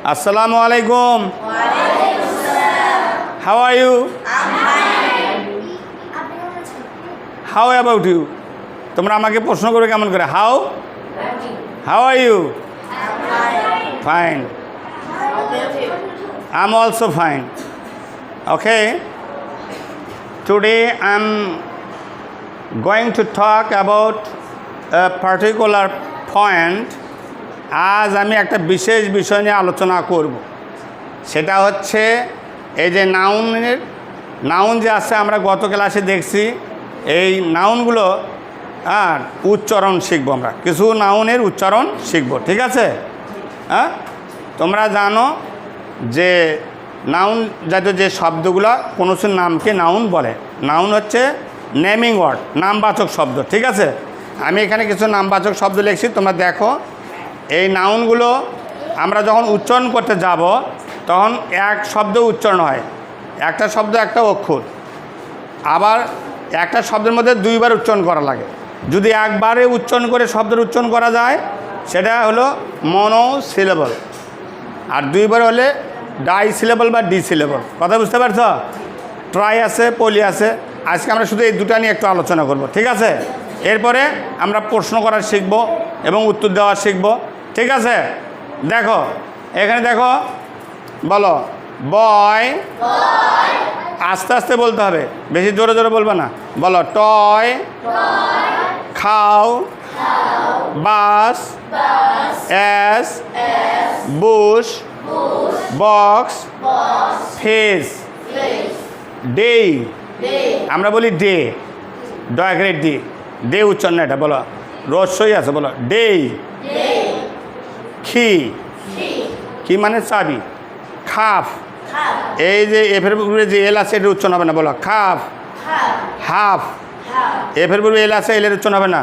Assalamu alaikum. How are you? How about you? তোমরা আমাকে প্রশ্ন করবে কেমন করে? How are you? Fine. I'm also fine. Okay. Today I'm going to talk about a particular point. আজ আমি একটা বিশেষ বিষয় নিয়ে আলোচনা করব। সেটা হচ্ছে এই যে নাউন যে আছে, আমরা গত ক্লাসে দেখছি এই নাউনগুলো আর উচ্চারণ শিখবো। আমরা কিছু নাউনের উচ্চারণ শিখব, ঠিক আছে? হ্যাঁ, তোমরা জানো যে নাউন জাতীয় যে শব্দগুলো কোনো কিছু নামকে নাউন বলে। নাউন হচ্ছে নেমিং ওয়ার্ড, নামবাচক শব্দ, ঠিক আছে? আমি এখানে কিছু নামবাচক শব্দ লিখছি, তোমরা দেখো। এই নাউনগুলো আমরা যখন উচ্চারণ করতে যাব তখন এক শব্দ উচ্চারণ হয়, একটা শব্দ একটা অক্ষর। আবার একটা শব্দের মধ্যে দুইবার উচ্চারণ করা লাগে। যদি একবারে উচ্চারণ করে শব্দের উচ্চারণ করা যায় সেটা হলো মনোসিলেবল, আর দুইবার হলে ডাইসিলেবল বা ডিসিলেবল। কথা বুঝতে পারছ? ট্রাই আছে, পলি আছে। আজকে আমরা শুধু এই দুটা নিয়ে একটু আলোচনা করব, ঠিক আছে? এরপরে আমরা প্রশ্ন করা শিখব এবং উত্তর দেওয়া শিখব, ঠিক আছে? দেখো এখানে দেখো, বলো বয়। আস্তে আস্তে বলতে হবে, বেশি জোরে জোরে বলবে না। বলো টয়, খাও, bus, S, bush, box, face, day. আমরা বলি ডে, দয়া ডে উচ্চারণ এটা। বলো রস্যই আছে, বলো ডে। কি মানে চাবি। খাফ, এই যে এফের পূর্বে যে এল আছে এটার উচ্চারণ হবে না। বলো খাফ। হাফ, এফের পূর্বে এল আছে, এলের উচ্চারণ হবে না।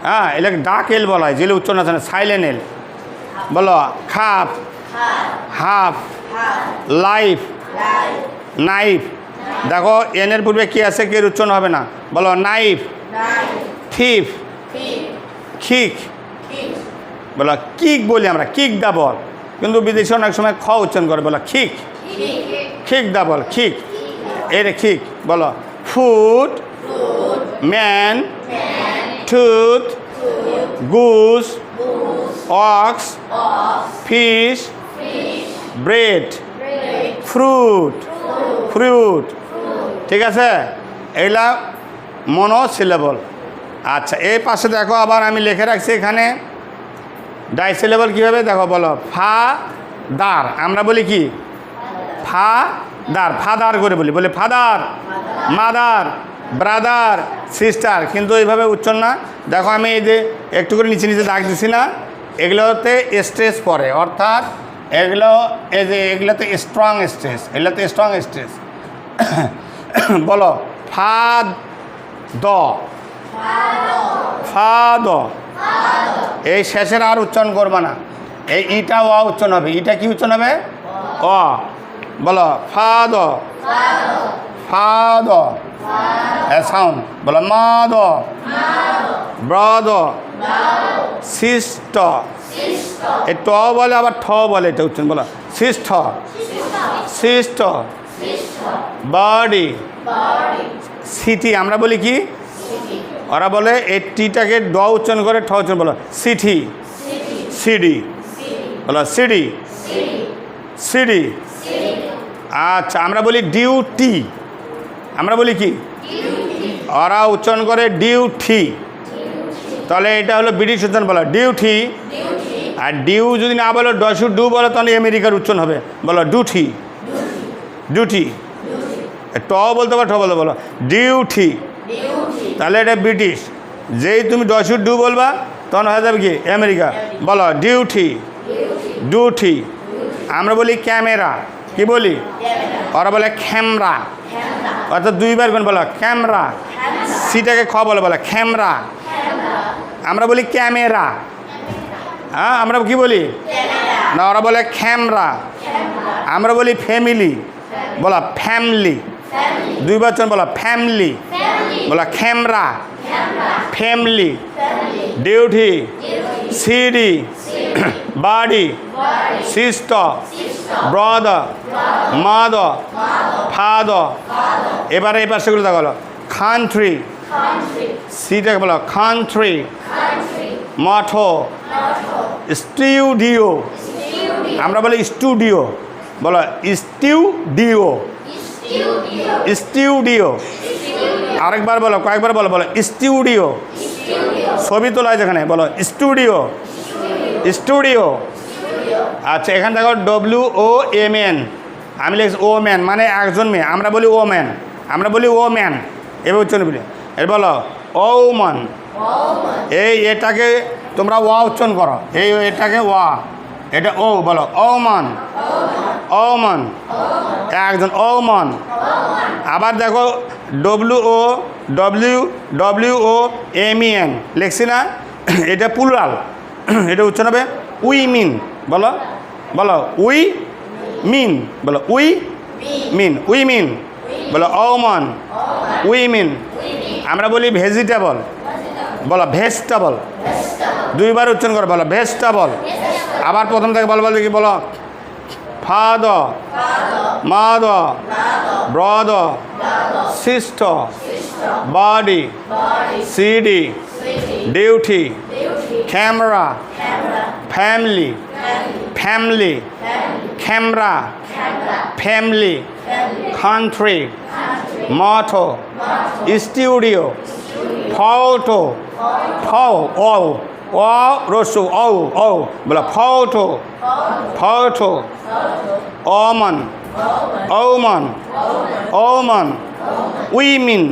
হ্যাঁ, এলাকে ডাক এল বলা হয়, যেগুলো উচ্চারণ আছে না, সাইলেন্ট এল। বলো খাফ। Half, life, knife. দেখো এনের পূর্বে কি আছে, কে উচ্চারণ হবে না। বলো নাইফ। থিফ, খিক। বলো কিক বলি আমরা, কিক দা বল, কিন্তু বিদেশে অনেক সময় খ উচ্চারণ করে। বলো খিক, খিক দা বল, খিক। এরে খিক। বলো foot, man, tooth, goose, ox, fish, bread, fruit. ঠিক আছে, এগুলা মনোসিলেবল। আচ্ছা, এই পাশে দেখো আবার আমি লিখে রাখছি এখানে ডাইসিলেবল কীভাবে দেখো। বলো ফা দার, আমরা বলি কি ফাদার, ফাদার করে বলি। বলি ফাদার, মাদার, ব্রাদার, সিস্টার, কিন্তু এইভাবে উচ্চারণ না। দেখো আমি এই যে একটু করে নিচে নিচে দাগ দিছি না, এগুলোতে স্ট্রেস পড়ে, অর্থাৎ এগুলোতে স্ট্রং স্ট্রেস, এগুলোতে স্ট্রং স্ট্রেস। বলো ফাদ, এই শেষের আর উচ্চারণ করবে না। এই ইটা অ উচ্চারণ হবে। ইটা কি উচ্চারণ হবে? অ। বলো ফাদ, সাউন্ড। বলো মাদ, ব্রদ, সিস্ট। এই ট বলে আবার ঠ বলে, এটা উচ্চারণ। বলো সিস্ট, বডি, সিটি। আমরা বলি কি, ওরা বলে এই টিটাকে ড উচ্চারণ করে ঠ উচ্চারণ। বলো সিটি, সিডি। বলো সিডি। আচ্ছা, আমরা বলি ডিউটি। আমরা বলি কি, ওরা উচ্চারণ করে ডিউটি। তাহলে এটা হলো ব্রিটিশ উচ্চারণ। বলো ডিউটি। আর ডিউ যদি না বলো, ডসু ডু বলো, তাহলে আমেরিকার উচ্চারণ হবে। বলো ডিউটি। ট বলতে পারো, ঠ বলতে বলো ডিউটি, তাহলে এটা ব্রিটিশ। যেই তুমি ডসু ডু বলবা তখন হয়ে যাবে কি আমেরিকা। বলো ডিউটি। আমরা বলি ক্যামেরা, কি বলি? ওরা বলে ক্যামেরা, অর্থাৎ দুইবার কোন। বলো ক্যামেরা। সিটাকে খ বলো, বলো ক্যামেরা। আমরা বলি ক্যামেরা। হ্যাঁ, আমরা কি বলি না, ওরা বলে ক্যামেরা। আমরা বলি ফ্যামিলি। বলো ফ্যামিলি। দুইবার বলো ফ্যামিলি। বলো camera, family, duty, CD, body, sister, brother, mother, father. এবারে এই পাশেগুলো দেখা হলো country, সিটাকে বলো country, motto, studio, আমরা বলি স্টুডিও, বলো স্টুডিও, স্টুডিও, আরেকবার বলো, কয়েকবার বলো, বলো স্টুডিও, ছবি তোলা যেখানে বলো স্টুডিও, স্টুডিও। আচ্ছা এখানে দেখো WOMN, আমি লিখছি ও ম্যান মানে একজন মেয়ে, আমরা বলি ও ম্যান, আমরা বলি ও ম্যান, এবার উচ্চারণ বলি। এর বলো ওমান, এটাকে তোমরা ওয়া উচ্চারণ করো, এটাকে ওয়া, এটা ও, বলো ওমান, ওমান, একজন ওমান। আবার দেখো WOMEN লিখছি না, এটা প্লুরাল, এটা উচ্চারণ হবে উইমিন, বলো, বলো উই মিন, বলো উই মিন, উইমিন, বলো ওমান, উইমিন। আমরা বলি ভেজিটেবল, বলো ভেজিটেবল, দুইবার উচ্চারণ করো, বলো ভেজিটেবল। আবার প্রথম থেকে বলো, দেখি বলো father, mother, brother, sister, body, CD, duty, camera, family, family, camera, family, country, motto, studio, photo, ও রসু ও বলো photo, photo, woman, woman, woman, women,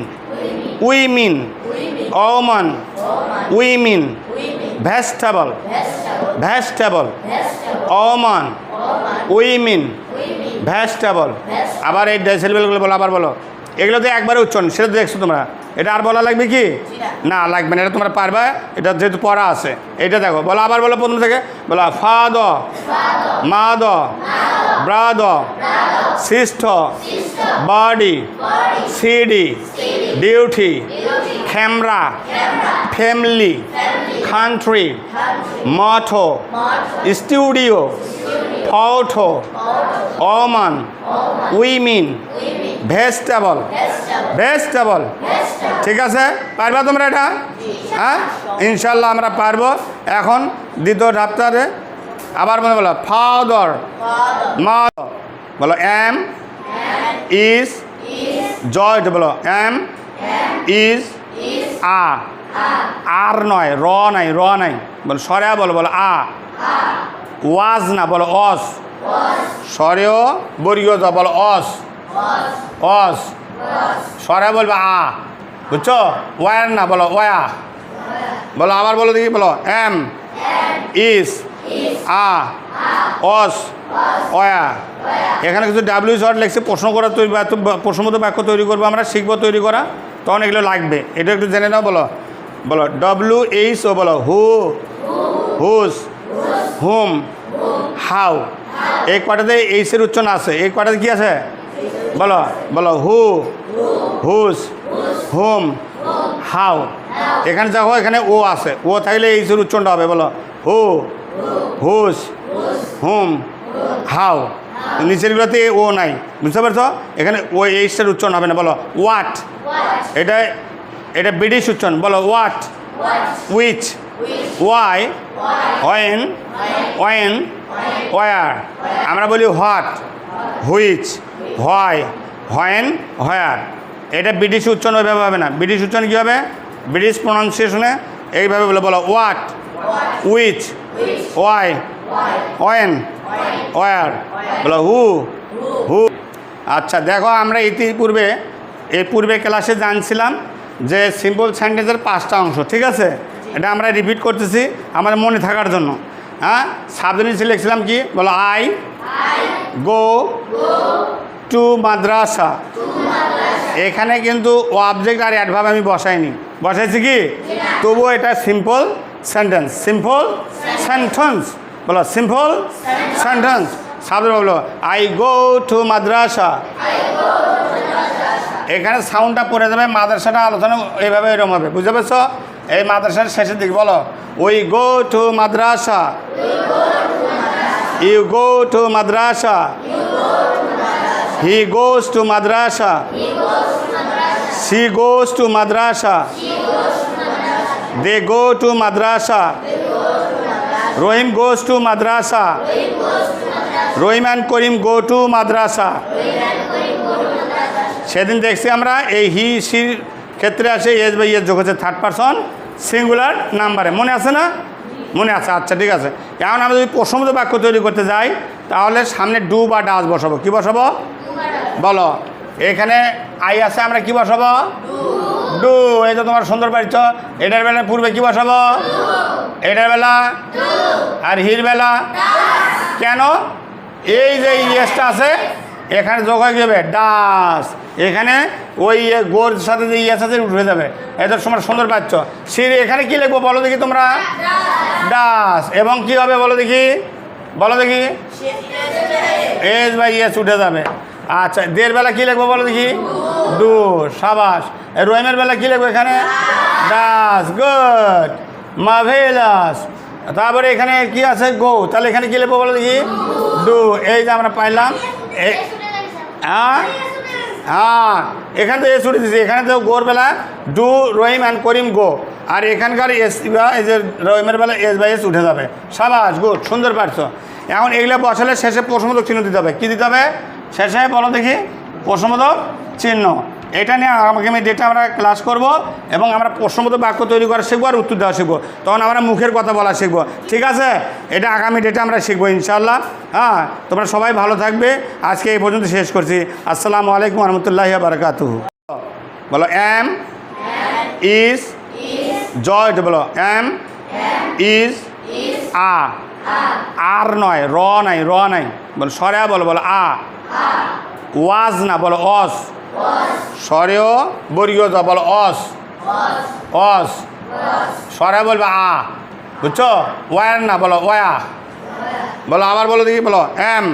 women, woman, women, vegetable, vegetable, woman, women, vegetable. আবার এই সিলেবেলগুলো বলো, আবার বলো, এগুলো তো একবারে উচ্চারণ, সেটা দেখছো তোমরা, এটা আর বলা লাগবে কি না, লাগবে না, এটা তোমরা পারবে, এটা যেহেতু পড়া আছে। এটা দেখো, বলো আবার বলো প্রথম থেকে, বলো father, mother, brother, sister, body, CD, duty, camera, family, country, motto, studio, photo, woman, women, vegetable, vegetable. ঠিক আছে, পারবা তোমরা এটা? হ্যাঁ ইনশাল্লাহ আমরা পারবো। এখন দ্বিতীয় ধাপটাতে আবার মনে বলো ফাদার, মাদার, বলো এম ইজ, জয় বলো এম ইজ, আর নয়, র নাই, র নাই, বলো সরেয়া বলো, বলো ওয়াজ না, বলো অস, সরেও বর্গীয় জ, বলো অস, অস, সরে বলবে বুঝছো, ওয়ার না, বলো ওয়া, বলো আবার বলো দেখি, বলো এম ইস, অস, ওয়া। এখানে কিছু ডাব্লিউ শর্ট লিখছে, প্রশ্ন করা তৈরি, প্রশ্নমত বাক্য তৈরি করবো আমরা, শিখবো তৈরি করা, তখন এগুলো লাগবে, এটা একটু জেনে নাও। বলো, বলো WH ও বলো হু, হুজ, হুম, হাউ। এই কটাতে এইসের উচ্চারণ আছে, এই কটাতে কি আছে বলো, বলো হু, হুজ, হুম, হাউ। এখানে দেখো এখানে ও আছে, ও থাকলে এইসের উচ্চারণটা হবে, বলো হু, হুজ, হুম, হাউ। নিচেরগুলোতে ও নাই, বুঝতে পারছো, এখানে ও এইসের উচ্চারণ হবে না, বলো ওয়াট, এটা এটা ব্রিটিশ উচ্চারণ, বলো what, which, why, when, when, where. আমরা বলি what, which, why, when, where. এটা ব্রিটিশ উচ্চারণ ওইভাবে হবে না, ব্রিটিশ উচ্চারণ কী হবে, ব্রিটিশ প্রনাউন্সিয়েশনে এইভাবে বলে, বলো what, which, why, when, where, বলো হু, হু। আচ্ছা দেখো, আমরা এই পূর্বে ক্লাসে জানছিলাম যে সিম্পল সেন্টেন্সের 5টা অংশ, ঠিক আছে, এটা আমরা রিপিট করতেছি আমাদের মনে থাকার জন্য। হ্যাঁ, সাবধানে লিখছিলাম কি, বলো আই গো টু মাদ্রাসা। এখানে কিন্তু অবজেক্ট আর অ্যাডভার্ব আমি বসাইনি, বসাইছি কি, তবুও এটা সিম্পল সেন্টেন্স, সিম্পল সেন্টেন্স, বলো সিম্পল সেন্টেন্স। সাবধানে বলো আই গো টু মাদ্রাসা। এখানে সাউন্ডটা পড়ে যাবে, মাদ্রাসাটা আলোচনা এইভাবে এরকম হবে, বুঝতে পারছো। এই মাদ্রাসার শেষের দিকে বলো we go to madrasa, you go to madrasa, he goes to madrasa, she goes to madrasa, they go to madrasa, Rohim goes to madrasa, Rohim and Karim go to madrasa. সেদিন দেখছি আমরা এই হি সির ক্ষেত্রে আসে এস বাই এস যোগ হচ্ছে থার্ড পারসন সিঙ্গুলার নাম্বারে, মনে আছে না? মনে আছে, আচ্ছা ঠিক আছে। এখন আমরা যদি প্রশ্নবোধক বাক্য তৈরি করতে যাই তাহলে সামনে ডু বা ডাজ বসাবো। কি বসাবো বলো? এখানে আই আছে, আমরা কি বসাবো? ডু। এই তো তোমার সুন্দর পারিছ। এটার বেলা পূর্বে কি বসাবো? এটার বেলা আর হির বেলা। কেন? এই যে ইয়েসটা আছে এখানে যোগ হয়ে যাবে ডাস, এখানে ওই গোর সাথে যে ইয়েস আছে উঠে যাবে। এটা তোমার সুন্দর পাচ্ছ। সির এখানে কি লিখবো বলো দেখি তোমরা? ডাস। এবং কি হবে বলো দেখি, বলো দেখি? এস বাই ইয়েস উঠে যাবে। আচ্ছা, দের বেলা কী লিখবো বলো দেখি? ডু। সাবাস। রহিমের বেলা কী লিখবো এখানে? ডাস। Good, marvellous. তারপরে এখানে কি আছে? গো। তাহলে এখানে কী লিখবো বলো দেখি? ডু। এই যে আমরা পাইলাম। হ্যাঁ হ্যাঁ, এখানে তো এস উঠে দিচ্ছি। এখানে তো গোর বেলা ডু, রহিম অ্যান্ড করিম গো। আর এখানকার এস বা এই যে রহিমের বেলা এস বাই এস উঠে যাবে। সাবাস, গুড, সুন্দর পারছো। এখন এগুলো বসালে শেষে প্রশ্নবোধক চিহ্ন দিতে হবে। কী দিতে হবে শেষে বলো দেখি? প্রশ্নবোধক চিহ্ন। এটা নিয়ে আগামী ডেটে আমরা ক্লাস করব এবং আমরা প্রশ্নবোধক বাক্য তৈরি করা শিখবো আর উত্তর দেওয়া শিখবো। তখন আমরা মুখের কথা বলা শিখবো, ঠিক আছে? এটা আগামী ডেটে আমরা শিখবো ইনশাআল্লাহ। হ্যাঁ, তোমরা সবাই ভালো থাকবে। আজকে এই পর্যন্ত শেষ করছি। আসসালামু আলাইকুম রহমতুল্লাহি ওয়া বারাকাতুহু। বলো এম ইজ জয়, বলো এম ইজ আ। আর নয়, র নাই, র নাই, বলো সরেয়া বলো, বলো আ। ওয়াজ না, বলো অস। সরেও বর্গীয় জ, বলো অস। অস। সরে বলবে আ, বুঝছো? ওয়ার না, বলো ওয়া। বলো আবার বলো দেখি, বলো এম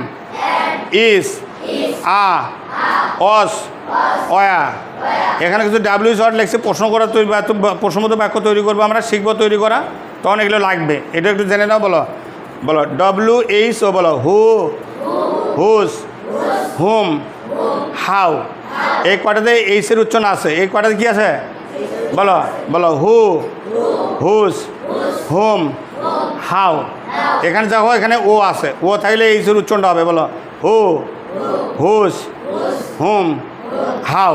ইজ আ অস ওয়া। এখানে কিছু ডাব্লিউ শর্ট লিখছে, প্রশ্ন করা তৈরি, প্রশ্নবোধক বাক্য তৈরি করবো আমরা, শিখবো তৈরি করা। তখন এগুলো লাগবে, এটা একটু জেনে নাও। বলো বলো ডব্লিউ এইচ ও, বলো হু, হুজ, হুম, হাউ। এই কটাতে এইচের উচ্চারণ আছে। এই কটাতে কি আছে বলো? বলো হু, হুজ, হুম, হাউ। এখানে দেখো এখানে ও আছে, ও থাকলে এইচের উচ্চারণটা হবে। বলো হু, হুজ, হুম, হাউ।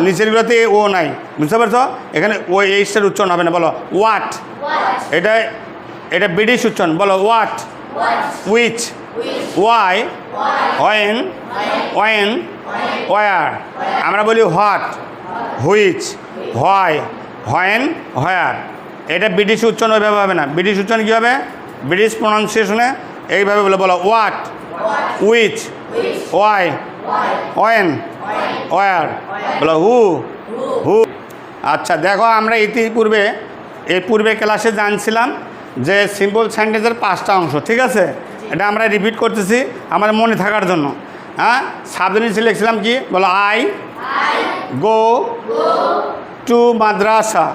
নিচেরগুলোতে ও নাই, বুঝতে পারছো? এখানে ও এইচটার উচ্চারণ হবে না। বলো ওয়াট। এটা এটা ব্রিটিশ উচ্চারণ। বলো what, which, why, when, when, where. আমরা বলি what, which, why, when, where. এটা ব্রিটিশ উচ্চারণ ওইভাবে হবে না। ব্রিটিশ উচ্চারণ কী হবে? ব্রিটিশ প্রনাউন্সিয়েশনে এইভাবে বলে। বলো what, which, why, when, where. বলো হু, হু। আচ্ছা দেখো, আমরা এই পূর্বে ক্লাসে জানছিলাম যে সিম্পল সেন্টেন্সের 5টা অংশ, ঠিক আছে? এটা আমরা রিপিট করতেছি আমাদের মনে থাকার জন্য। হ্যাঁ, সাবজেক্ট লিখছিলাম কি? বলো আই গো টু মাদ্রাসা।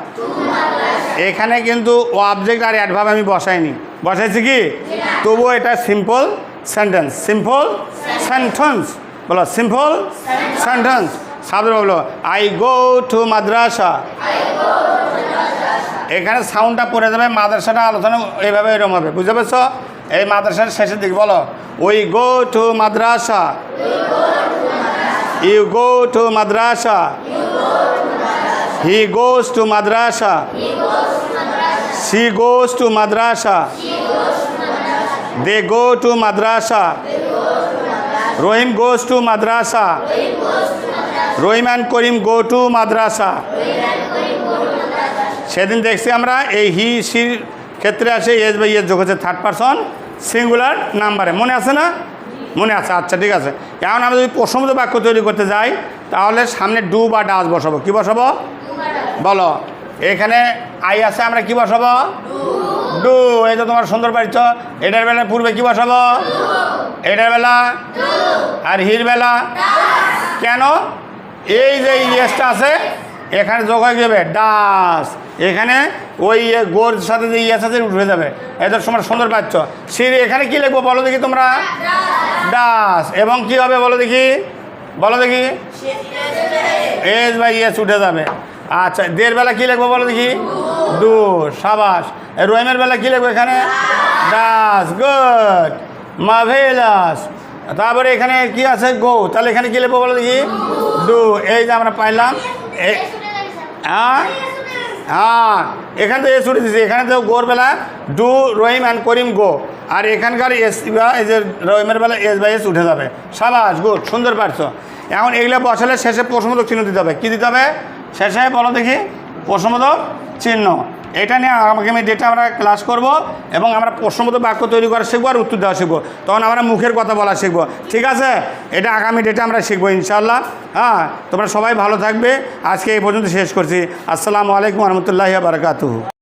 এখানে কিন্তু অবজেক্ট আর অ্যাডভার্ব আমি বসাইনি, বসাইছি কি? তবুও এটা সিম্পল সেন্টেন্স। সিম্পল সেন্টেন্স, বলো সিম্পল সেন্টেন্স। সাবজেক্ট বলো আই গো টু মাদ্রাসা। এখানে সাউন্ডটা পড়ে যাবে, মাদ্রাসাটা আলোচনা এইভাবে এরকম হবে, বুঝতে পারছো? এই মাদ্রাসার শেষের দিকে বলো we go to madrasa, you go to madrasa, he goes to madrasa, she goes to madrasa, they go to madrasa, Rohim goes to madrasa, Rohim and Karim go to madrasa. সেদিন দেখছি আমরা এই হি সির ক্ষেত্রে আসে এস বাই এস যোগ হচ্ছে থার্ড পারসন সিঙ্গুলার নাম্বারে, মনে আছে না? মনে আছে, আচ্ছা ঠিক আছে। এখন আমরা যদি প্রশ্নবোধক বাক্য তৈরি করতে যাই তাহলে সামনে ডু বা ডাজ বসাবো। কি বসাবো বলো? এখানে আই আছে, আমরা কি বসাবো? ডু। এই তো তোমার সুন্দর পারিছ। এটার বেলা পূর্বে কি বসাবো? এটার বেলা আর হির বেলা। কেন? এই যে ইয়েসটা আছে এখানে যোগ হয়ে যাবে ডাস, এখানে ওই গোর সাথে যে ইয়ের সাথে উঠে যাবে। এদের সময় সুন্দর পাচ্ছ। সিঁড়ি এখানে কি লিখবো বলো দেখি তোমরা? ডাস। এবং কি হবে বলো দেখি, বলো দেখি? এস বাই এস উঠে যাবে। আচ্ছা, দের বেলা কী লিখবো বলো দেখি? ডু। সাবাস। রহিমের বেলা কী লিখবো এখানে? ডাস। Good, marvellous. তারপরে এখানে কি আছে? গো। তাহলে এখানে কী লিখবো বলো দেখি? ডু। এই যে আমরা পাইলাম। হ্যাঁ হ্যাঁ, এখানে তো এস উঠে দিচ্ছি। এখানে তো গোর বেলা ডু, রহিম অ্যান্ড করিম গো। আর এখানকার এস বা এই যে রহিমের বেলা এস বাই এস উঠে যাবে। সাবাস, গুড, সুন্দর পারছো। এখন এগুলো বসালে শেষে প্রশ্নবোধক চিহ্ন দিতে হবে। কী দিতে হবে শেষে বলো দেখি? প্রশ্নবোধক চিহ্ন। এটা নিয়ে আগামী ডেটে আমরা ক্লাস করব এবং আমরা প্রশ্নবোধক বাক্য তৈরি করা শিখবো আর উত্তর দেওয়া শিখবো। তখন আমরা মুখের কথা বলা শিখবো। ঠিক আছে? এটা আগামী ডেটে আমরা শিখবো ইনশাআল্লাহ। হ্যাঁ, তোমরা সবাই ভালো থাকবে। আজকে এই পর্যন্ত শেষ করছি। আসসালামু আলাইকুম রহমতুল্লাহি ওয়া বারাকাতুহু।